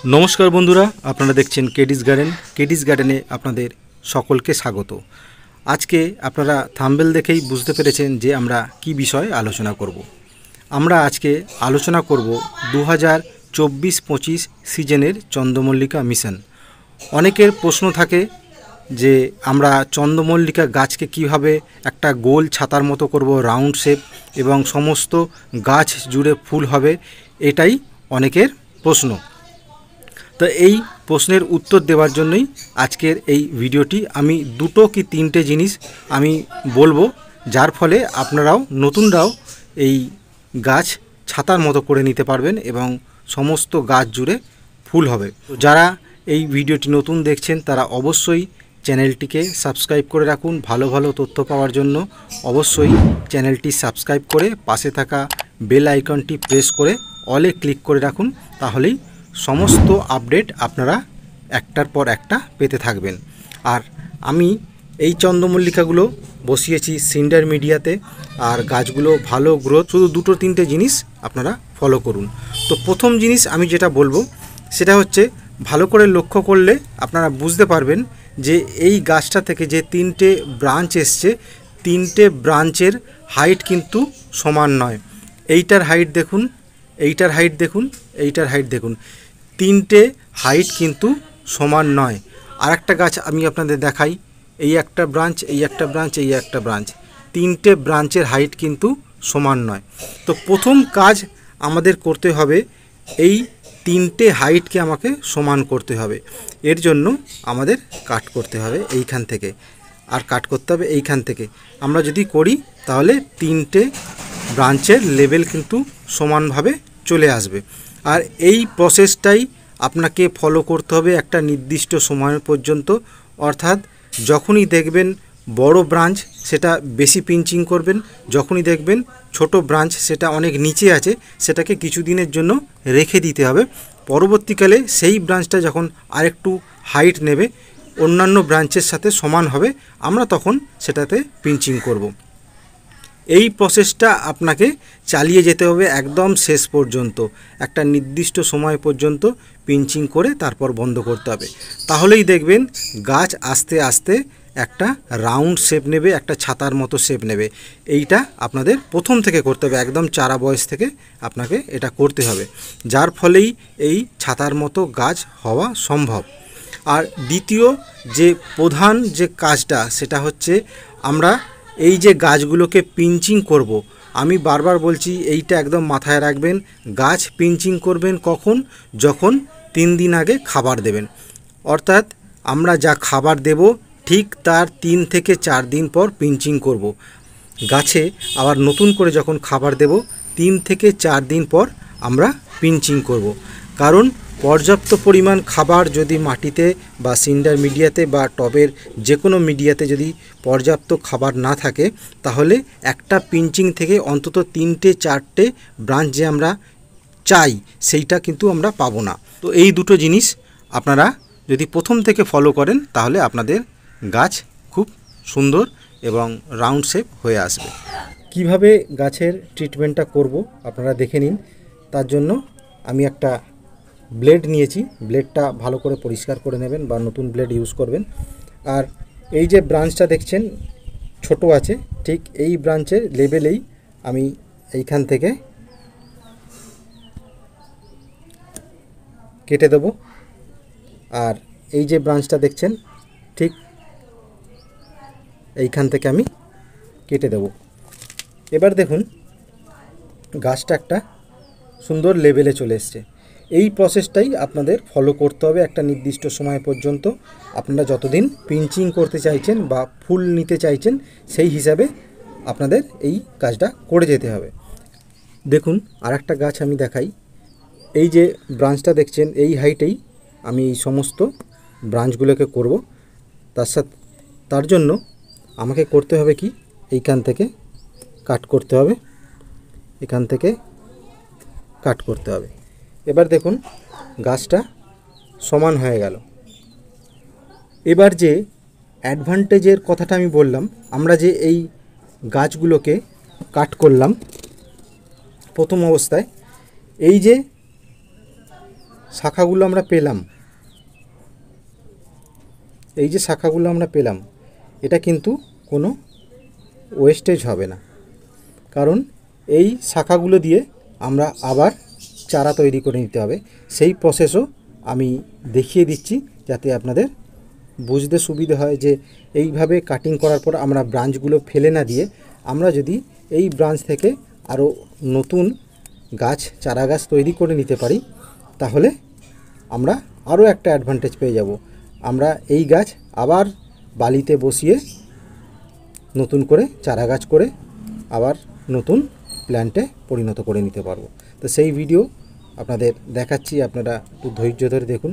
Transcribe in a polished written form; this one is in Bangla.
नमस्कार बंधुरा आपनारा देखছেন केडिस गार्डन। केडिस गार्डने आपनादेर सकलके स्वागत। आज के आपनारा थाम्बनेल देखेई बुझते पेरेछेन जे आमरा कि विषय आलोचना करब। आमरा आज के आलोचना करब 2024-25 सीजनेर चंद्रमल्लिका मिशन। अनेकेर प्रश्न थाके जे आमरा चंद्रमल्लिका गाछके किभाबे एकटा गोल छातार मतो करब, राउंड शेप एवं समस्त गाछ जुड़े फुल हबे, एटाई अनेकेर प्रश्न। तो এই প্রশ্নের উত্তর দেওয়ার জন্যই আজকের এই ভিডিওটি। আমি দুটো কি তিনটে জিনিস আমি বলবো, যার ফলে আপনারাও নতুনরাও এই গাছ ছাতার মতো করে নিতে পারবেন এবং সমস্ত গাছ জুড়ে ফুল হবে। যারা এই ভিডিওটি নতুন দেখছেন তারা অবশ্যই চ্যানেলটিকে সাবস্ক্রাইব করে রাখুন। ভালো ভালো তথ্য পাওয়ার জন্য অবশ্যই চ্যানেলটি সাবস্ক্রাইব করে পাশে থাকা বেল আইকনটি প্রেস করে অলে ক্লিক করে রাখুন, তাহলেই समस्त আপডেট আপনারা একটার পর একটা পেতে থাকবেন। আর আমি এই চন্দ্রমল্লিকাগুলো বসিয়েছি সিন্ডার মিডিয়াতে, আর গাছগুলো ভালো গ্রোথ। শুধু দুটো তিনটে জিনিস আপনারা ফলো করুন। তো প্রথম জিনিস আমি যেটা বলবো সেটা হচ্ছে, ভালো করে লক্ষ্য করলে আপনারা বুঝতে পারবেন যে এই গাছটা থেকে যে তিনটে ব্রাঞ্চ এসছে, তিনটে ব্রাঞ্চের হাইট কিন্তু সমান নয়। এইটার হাইট দেখুন, এইটার হাইট দেখুন, এইটার হাইট দেখুন, তিনটে হাইট কিন্তু সমান নয়। আর একটা গাছ আমি আপনাদের দেখাই, এই একটা ব্রাঞ্চ, এই একটা ব্রাঞ্চ, এই একটা ব্রাঞ্চ, তিনটে ব্রাঞ্চের হাইট কিন্তু সমান নয়। তো প্রথম কাজ আমাদের করতে হবে, এই তিনটে হাইটকে আমাকে সমান করতে হবে। এর জন্য আমাদের কাট করতে হবে এইখান থেকে, আর কাট করতে হবে এইখান থেকে। আমরা যদি করি তাহলে তিনটে ব্রাঞ্চের লেভেল কিন্তু সমানভাবে চলে আসবে। আর এই প্রসেসটাই আপনাকে ফলো করতে হবে একটা নির্দিষ্ট সময় পর্যন্ত। অর্থাৎ যখনই দেখবেন বড় ব্রাঞ্চ সেটা বেশি পিঞ্চিং করবেন, যখনই দেখবেন ছোট ব্রাঞ্চ সেটা অনেক নিচে আছে সেটাকে কিছুদিনের জন্য রেখে দিতে হবে। পরবর্তীকালে সেই ব্রাঞ্চটা যখন আরেকটু হাইট নেবে, অন্যান্য ব্রাঞ্চের সাথে সমান হবে, আমরা তখন সেটাতে পিঞ্চিং করব। এই প্রসেসটা আপনাকে চালিয়ে যেতে হবে একদম শেষ পর্যন্ত। একটা নির্দিষ্ট সময় পর্যন্ত পিঞ্চিং করে তারপর বন্ধ করতে হবে। তাহলেই দেখবেন গাছ আস্তে আস্তে একটা রাউন্ড শেপ নেবে, একটা ছাতার মতো শেপ নেবে। এইটা আপনাদের প্রথম থেকে করতে হবে, একদম চারা বয়স থেকে আপনাকে এটা করতে হবে, যার ফলেই এই ছাতার মতো গাছ হওয়া সম্ভব। আর দ্বিতীয় যে প্রধান যে কাজটা সেটা হচ্ছে, আমরা এই যে গাছগুলোকে পিঞ্চিং করব, আমি বারবার বলছি এইটা একদম মাথায় রাখবেন। গাছ পিঞ্চিং করবেন কখন? যখন 3 দিন আগে খাবার দেবেন। অর্থাৎ আমরা যা খাবার দেব ঠিক তার 3 থেকে 4 দিন পর পিঞ্চিং করব। গাছে আবার নতুন করে যখন খাবার দেব 3 থেকে 4 দিন পর আমরা পিঞ্চিং করব। কারণ পর্যাপ্ত পরিমাণ খাবার যদি মাটিতে বা সিন্ডার মিডিয়াতে বা টবের যে কোনো মিডিয়াতে যদি পর্যাপ্ত খাবার না থাকে, তাহলে একটা পিঞ্চিং থেকে অন্তত 3-4টে ব্রাঞ্চ যে আমরা চাই সেইটা কিন্তু আমরা পাবো না। তো এই দুটো জিনিস আপনারা যদি প্রথম থেকে ফলো করেন তাহলে আপনাদের গাছ খুব সুন্দর এবং রাউন্ড শেপ হয়ে আসবে। কিভাবে গাছের ট্রিটমেন্টটা করব আপনারা দেখে নিন। তার জন্য আমি একটা ব্লেড নিয়েছি, ব্লেডটা ভালো করে পরিষ্কার করে নেবেন বা নতুন ব্লেড ইউজ করবেন। আর এই যে ব্রাঞ্চটা দেখছেন ছোট আছে, ঠিক এই ব্রাঞ্চের লেভেলেই আমি এইখান থেকে কেটে দেব। আর এই যে ব্রাঞ্চটা দেখছেন ঠিক এইখান থেকে আমি কেটে দেব। এবার দেখুন গাছটা একটা সুন্দর লেভেলে চলে এসছে। এই প্রসেসটাই আপনাদের ফলো করতে হবে একটা নির্দিষ্ট সময় পর্যন্ত। আপনারা যতদিন পিঞ্চিং করতে চাইছেন বা ফুল নিতে চাইছেন সেই হিসাবে আপনাদের এই কাজটা করে যেতে হবে। দেখুন আরেকটা গাছ আমি দেখাই, এই যে ব্রাঞ্চটা দেখছেন এই হাইটেই আমি এই সমস্ত ব্রাঞ্চগুলোকে করব। তার জন্য আমাকে করতে হবে কি, এইখান থেকে কাট করতে হবে, এখান থেকে কাট করতে হবে। এবার দেখুন গাছটা সমান হয়ে গেল। এবার যে অ্যাডভান্টেজের কথাটা আমি বললাম, আমরা যে এই গাছগুলোকে কাট করলাম প্রথম অবস্থায়, এই যে শাখাগুলো আমরা পেলাম, এই যে শাখাগুলো আমরা পেলাম, এটা কিন্তু কোনো ওয়েস্টেজ হবে না, কারণ এই শাখাগুলো দিয়ে আমরা আবার চারা তৈরি করে নিতে হবে। সেই প্রসেসও আমি দেখিয়ে দিচ্ছি যাতে আপনাদের বুঝতে সুবিধে হয় যে এইভাবে কাটিং করার পর আমরা ব্রাঞ্চগুলো ফেলে না দিয়ে আমরা যদি এই ব্রাঞ্চ থেকে আরও নতুন গাছ চারা গাছ তৈরি করে নিতে পারি, তাহলে আমরা আরও একটা অ্যাডভান্টেজ পেয়ে যাব। আমরা এই গাছ আবার বালিতে বসিয়ে নতুন করে চারা গাছ করে আবার নতুন প্ল্যান্টে পরিণত করে নিতে পারবো। তো সেই ভিডিও আপনাদের দেখাচ্ছি, আপনারা একটু ধৈর্য ধরে দেখুন।